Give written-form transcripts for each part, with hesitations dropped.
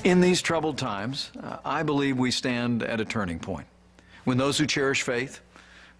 In these troubled times, I believe we stand at a turning point when those who cherish faith,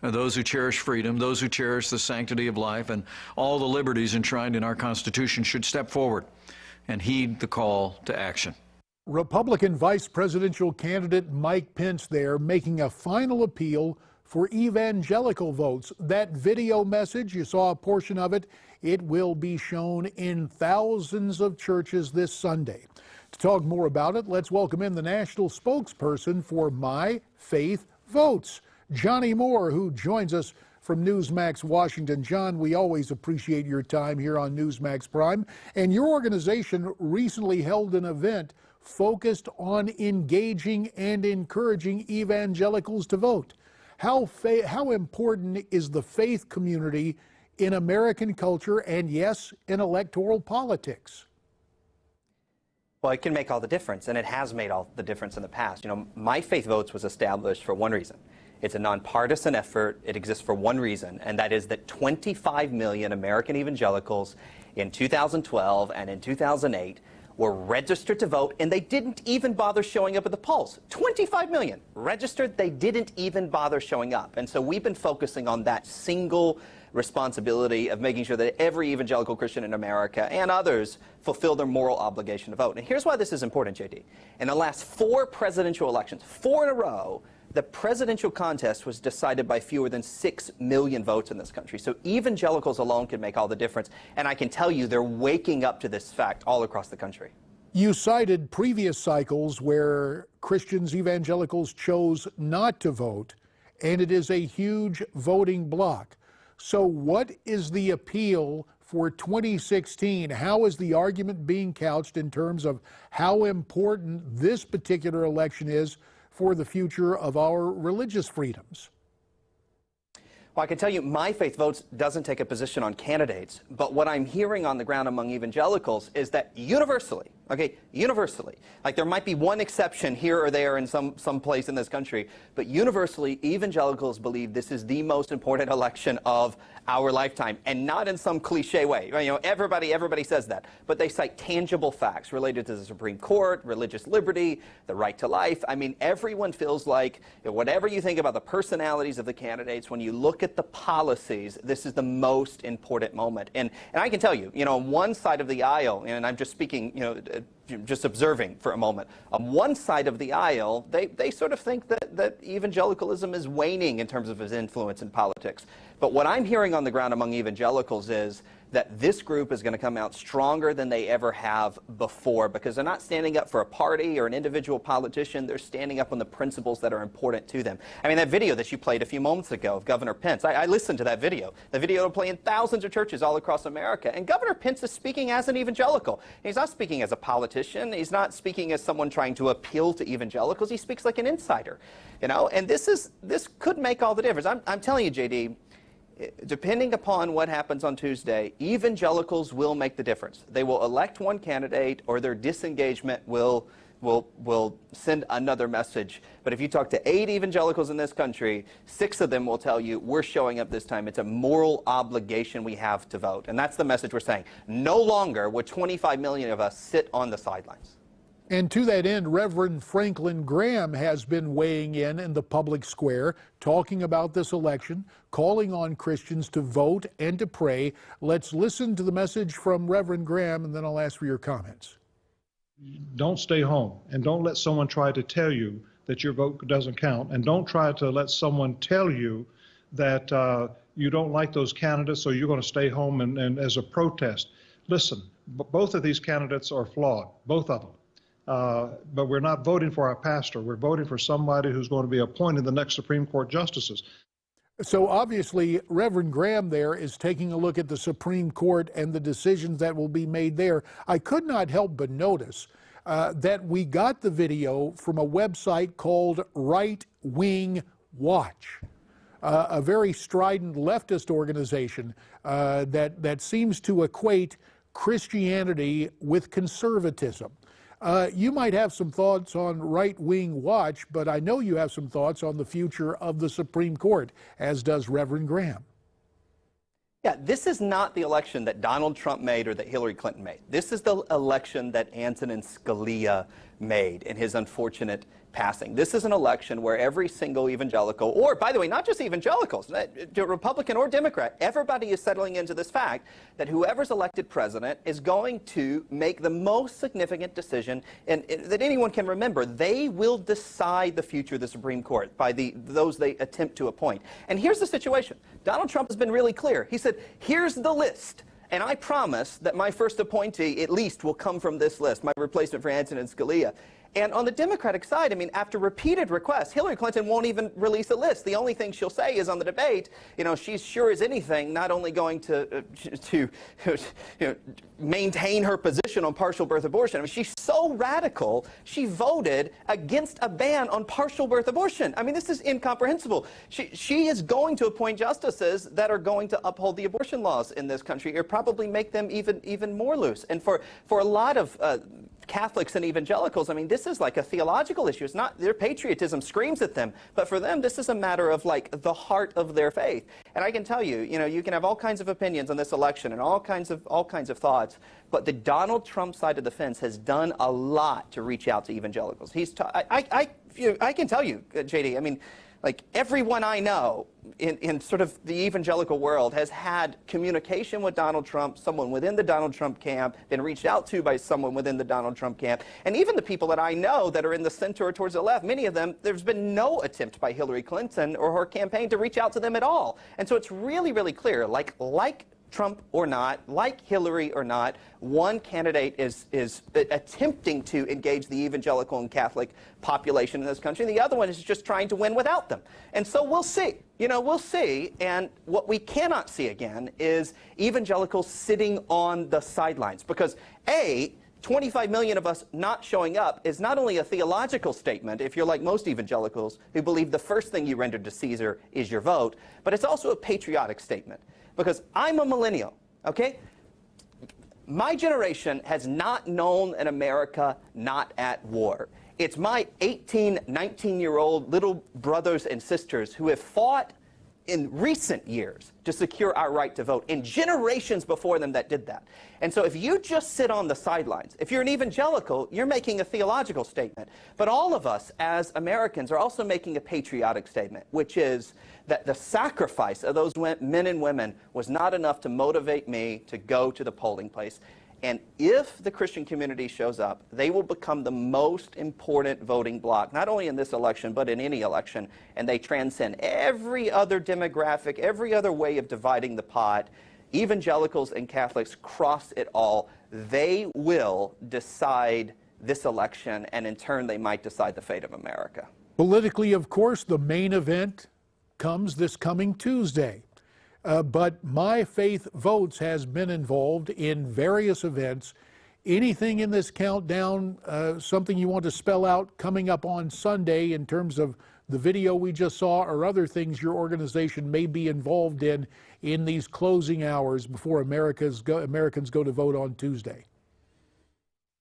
those who cherish freedom, those who cherish the sanctity of life and all the liberties enshrined in our Constitution should step forward and heed the call to action. Republican vice presidential candidate Mike Pence there making a final appeal for evangelical votes. That video message, you saw a portion of it, it will be shown in thousands of churches this Sunday. To talk more about it, let's welcome in the national spokesperson for My Faith Votes, Johnnie Moore, who joins us from Newsmax Washington. John, we always appreciate your time here on Newsmax Prime. And your organization recently held an event focused on engaging and encouraging evangelicals to vote. How important is the faith community in American culture and, yes, in electoral politics? Well, it can make all the difference, and it has made all the difference in the past. You know, My Faith Votes was established for one reason. It's a nonpartisan effort. It exists for one reason, and that is that 25 million American evangelicals in 2012 and in 2008 were registered to vote, and they didn't even bother showing up at the polls. 25 million registered, they didn't even bother showing up. And so we've been focusing on that single responsibility of making sure that every evangelical Christian in America and others fulfill their moral obligation to vote. And here's why this is important, JD. In the last 4 presidential elections, 4 in a row, the presidential contest was decided by fewer than 6 million votes in this country. So evangelicals alone can make all the difference. And I can tell you they're waking up to this fact all across the country. You cited previous cycles where Christians, evangelicals chose not to vote, and it is a huge voting bloc. So what is the appeal for 2016? How is the argument being couched in terms of how important this particular election is for the future of our religious freedoms? Well, I can tell you My Faith Votes doesn't take a position on candidates, but what I'm hearing on the ground among evangelicals is that universally, universally, like there might be one exception here or there in some place in this country, but universally evangelicals believe this is the most important election of our lifetime, and not in some cliche way. You know, everybody says that, but they cite tangible facts related to the Supreme Court, religious liberty, the right to life. I mean, everyone feels like, whatever you think about the personalities of the candidates, when you look at the policies, this is the most important moment. And I can tell you, on one side of the aisle, and I'm just speaking, just observing for a moment, on one side of the aisle, they sort of think that evangelicalism is waning in terms of its influence in politics. But what I'm hearing on the ground among evangelicals is that this group is going to come out stronger than they ever have before, because they're not standing up for a party or an individual politician. They're standing up on the principles that are important to them. I mean, that video that you played a few moments ago of Governor Pence, I listened to that video. The video will play in thousands of churches all across America. And Governor Pence is speaking as an evangelical. He's not speaking as a politician. He's not speaking as someone trying to appeal to evangelicals. He speaks like an insider, and this could make all the difference. I'm telling you, JD, depending upon what happens on Tuesday, evangelicals will make the difference. They will elect one candidate, or their disengagement will send another message. But if you talk to 8 evangelicals in this country, 6 of them will tell you, we're showing up this time. It's a moral obligation we have to vote. And that's the message we're saying. No longer would 25 million of us sit on the sidelines. And to that end, Reverend Franklin Graham has been weighing in the public square, talking about this election, calling on Christians to vote and to pray. Let's listen to the message from Reverend Graham, and then I'll ask for your comments. Don't stay home, and don't let someone try to tell you that your vote doesn't count, and don't try to let someone tell you that you don't like those candidates, so you're going to stay home and as a protest. Listen, both of these candidates are flawed, both of them. But we're not voting for our pastor. We're voting for somebody who's going to be appointed the next Supreme Court justices. So obviously, Reverend Graham there is taking a look at the Supreme Court and the decisions that will be made there. I could not help but notice that we got the video from a website called Right Wing Watch, a very strident leftist organization that seems to equate Christianity with conservatism. You might have some thoughts on Right Wing Watch, but I know you have some thoughts on the future of the Supreme Court, as does Reverend Graham. Yeah, this is not the election that Donald Trump made or that Hillary Clinton made. This is the election that Antonin Scalia made in his unfortunate passing. This is an election where every single evangelical, or by the way, not just evangelicals, Republican or Democrat, everybody is settling into this fact that whoever's elected president is going to make the most significant decision that anyone can remember. They will decide the future of the Supreme Court by those they attempt to appoint. And here's the situation. Donald Trump has been really clear. He said, here's the list. And I promise that my first appointee at least will come from this list, my replacement for Antonin Scalia. And on the Democratic side, I mean, after repeated requests, Hillary Clinton won't even release a list. The only thing she'll say is on the debate, you know, she's sure as anything not only going to maintain her position on partial birth abortion. I mean, she's so radical, she voted against a ban on partial birth abortion. I mean, this is incomprehensible. She is going to appoint justices that are going to uphold the abortion laws in this country, or probably make them even more loose. And for a lot of Catholics and evangelicals, I mean, this is like a theological issue. It's not, their patriotism screams at them, but for them, this is a matter of like the heart of their faith. And I can tell you, you know, you can have all kinds of opinions on this election and all kinds of thoughts, but the Donald Trump side of the fence has done a lot to reach out to evangelicals. I can tell you, JD, I mean, like everyone I know in sort of the evangelical world has had communication with Donald Trump, someone within the Donald Trump camp, been reached out to by someone within the Donald Trump camp. And even the people that I know that are in the center or towards the left, many of them, there's been no attempt by Hillary Clinton or her campaign to reach out to them at all. And so it's really, really clear, like Trump or not, like Hillary or not, one candidate is attempting to engage the evangelical and Catholic population in this country, and the other one is just trying to win without them. And so we'll see. You know, we'll see. And what we cannot see again is evangelicals sitting on the sidelines. Because, A, 25 million of us not showing up is not only a theological statement, if you're like most evangelicals who believe the first thing you render to Caesar is your vote, but it's also a patriotic statement. Because I'm a millennial, okay? My generation has not known an America not at war. It's my 18, 19-year-old little brothers and sisters who have fought in recent years to secure our right to vote, and generations before them that did that. And so if you just sit on the sidelines, if you're an evangelical, you're making a theological statement. But all of us as Americans are also making a patriotic statement, which is that the sacrifice of those men and women was not enough to motivate me to go to the polling place. And if the Christian community shows up, they will become the most important voting bloc, not only in this election, but in any election. And they transcend every other demographic, every other way of dividing the pot. Evangelicals and Catholics cross it all. They will decide this election, and in turn, they might decide the fate of America. Politically, of course, the main event comes this coming Tuesday. But My Faith Votes has been involved in various events. Anything in this countdown, something you want to spell out coming up on Sunday in terms of the video we just saw, or other things your organization may be involved in these closing hours before Americans go to vote on Tuesday?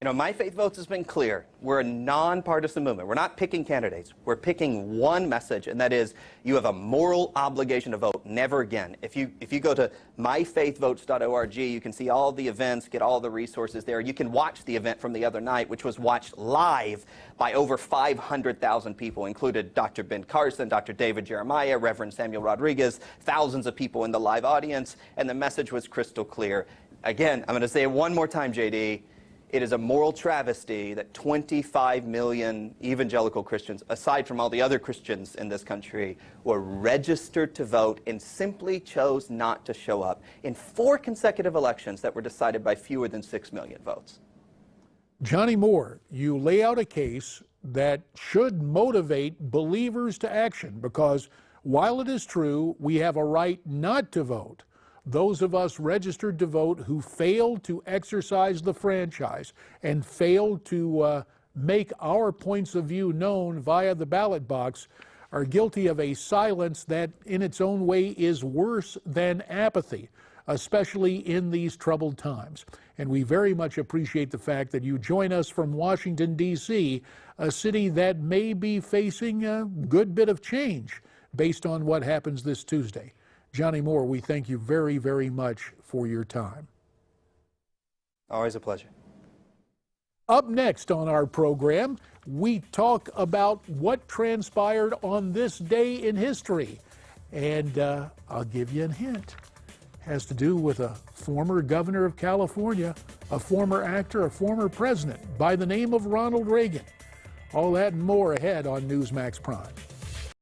You know, My Faith Votes has been clear. We're a nonpartisan movement. We're not picking candidates. We're picking one message, and that is you have a moral obligation to vote. Never again. If you go to myfaithvotes.org, you can see all the events, get all the resources there. You can watch the event from the other night, which was watched live by over 500,000 people, included Dr. Ben Carson, Dr. David Jeremiah, Reverend Samuel Rodriguez, thousands of people in the live audience, and the message was crystal clear. Again, I'm going to say it one more time, JD. It is a moral travesty that 25 million evangelical Christians, aside from all the other Christians in this country, were registered to vote and simply chose not to show up in 4 consecutive elections that were decided by fewer than 6 million votes. Johnnie Moore, you lay out a case that should motivate believers to action, because while it is true we have a right not to vote, those of us registered to vote who failed to exercise the franchise and failed to make our points of view known via the ballot box are guilty of a silence that in its own way is worse than apathy, especially in these troubled times. And we very much appreciate the fact that you join us from Washington, D.C., a city that may be facing a good bit of change based on what happens this Tuesday. Johnnie Moore, we thank you very, very much for your time. Always a pleasure. Up next on our program, we talk about what transpired on this day in history. And I'll give you a hint. It has to do with a former governor of California, a former actor, a former president by the name of Ronald Reagan. All that and more ahead on Newsmax Prime.